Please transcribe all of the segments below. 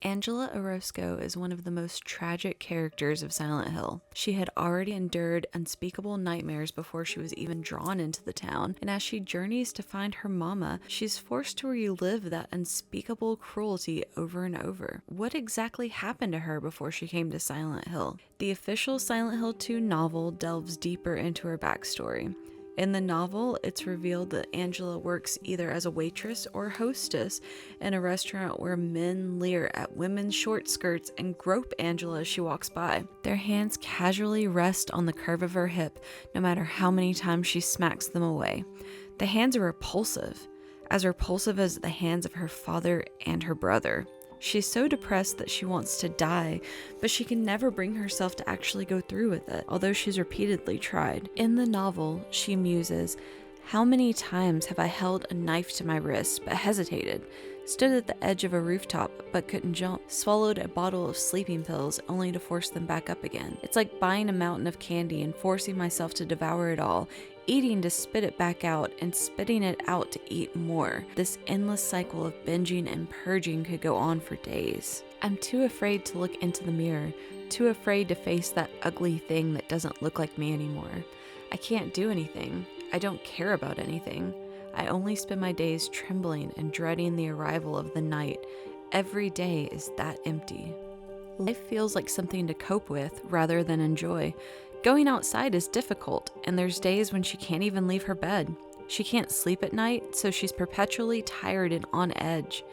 Angela Orosco is one of the most tragic characters of Silent Hill. She had already endured unspeakable nightmares before she was even drawn into the town, and as she journeys to find her mama, she's forced to relive that unspeakable cruelty over and over. What exactly happened to her before she came to Silent Hill? The official Silent Hill 2 novel delves deeper into her backstory. In the novel, it's revealed that Angela works either as a waitress or hostess in a restaurant where men leer at women's short skirts and grope Angela as she walks by. Their hands casually rest on the curve of her hip, no matter how many times she smacks them away. The hands are repulsive as the hands of her father and her brother. She's so depressed that she wants to die, but she can never bring herself to actually go through with it, although she's repeatedly tried. In the novel, she muses, "How many times have I held a knife to my wrist but hesitated, stood at the edge of a rooftop but couldn't jump, swallowed a bottle of sleeping pills only to force them back up again. It's like buying a mountain of candy and forcing myself to devour it all, eating to spit it back out and spitting it out to eat more. This endless cycle of binging and purging could go on for days. I'm too afraid to look into the mirror, too afraid to face that ugly thing that doesn't look like me anymore. I can't do anything. I don't care about anything. I only spend my days trembling and dreading the arrival of the night. Every day is that empty." Life feels like something to cope with rather than enjoy. Going outside is difficult, and there's days when she can't even leave her bed. She can't sleep at night, so she's perpetually tired and on edge,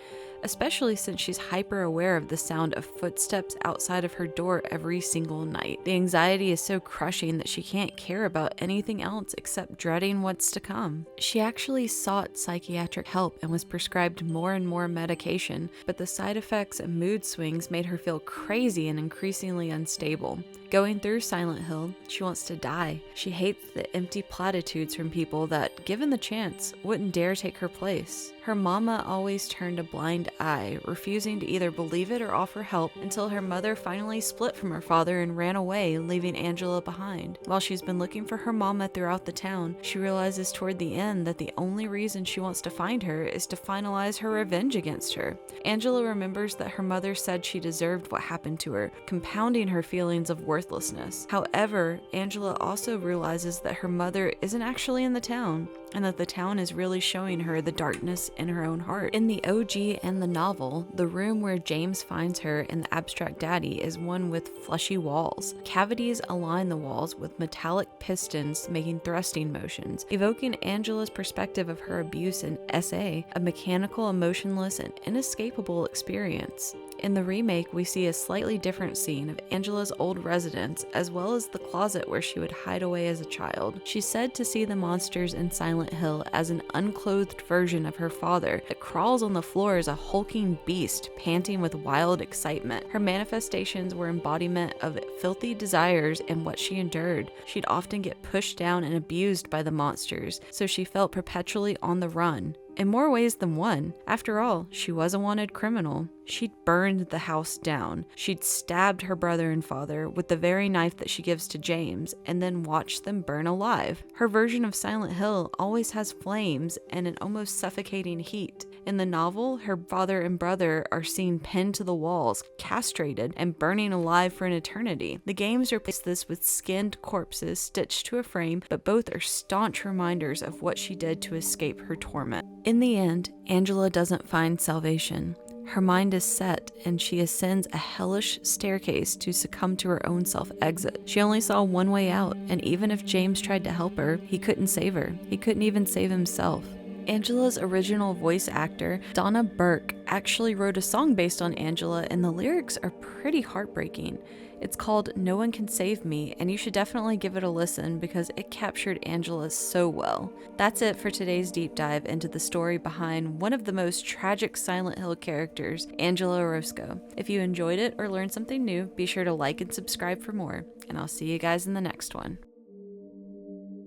especially since she's hyper aware of the sound of footsteps outside of her door every single night. The anxiety is so crushing that she can't care about anything else except dreading what's to come. She actually sought psychiatric help and was prescribed more and more medication, but the side effects and mood swings made her feel crazy and increasingly unstable. Going through Silent Hill, she wants to die. She hates the empty platitudes from people that, given the chance, wouldn't dare take her place. Her mama always turned a blind eye, refusing to either believe it or offer help until her mother finally split from her father and ran away, leaving Angela behind. While she's been looking for her mama throughout the town, she realizes toward the end that the only reason she wants to find her is to finalize her revenge against her. Angela remembers that her mother said she deserved what happened to her, compounding her feelings of worthlessness. However, Angela also realizes that her mother isn't actually in the town, and that the town is really showing her the darkness in her own heart. In the OG and the novel, the room where James finds her in the Abstract Daddy is one with fleshy walls. Cavities align the walls with metallic pistons making thrusting motions, evoking Angela's perspective of her abuse in SA, a mechanical, emotionless, and inescapable experience. In the remake, we see a slightly different scene of Angela's old residence, as well as the closet where she would hide away as a child. She's said to see the monsters in Silent Hill as an unclothed version of her father that crawls on the floor as a hulking beast, panting with wild excitement. Her manifestations were embodiment of filthy desires and what she endured. She'd often get pushed down and abused by the monsters, so she felt perpetually on the run. In more ways than one. After all, she was a wanted criminal. She'd burned the house down. She'd stabbed her brother and father with the very knife that she gives to James, and then watched them burn alive. Her version of Silent Hill always has flames and an almost suffocating heat. In the novel, her father and brother are seen pinned to the walls, castrated, and burning alive for an eternity. The games replace this with skinned corpses stitched to a frame, but both are staunch reminders of what she did to escape her torment. In the end, Angela doesn't find salvation. Her mind is set, and she ascends a hellish staircase to succumb to her own self-exit. She only saw one way out, and even if James tried to help her, he couldn't save her. He couldn't even save himself. Angela's original voice actor, Donna Burke, actually wrote a song based on Angela, and the lyrics are pretty heartbreaking. It's called "No One Can Save Me," and you should definitely give it a listen because it captured Angela so well. That's it for today's deep dive into the story behind one of the most tragic Silent Hill characters, Angela Orosco. If you enjoyed it or learned something new, be sure to like and subscribe for more, and I'll see you guys in the next one.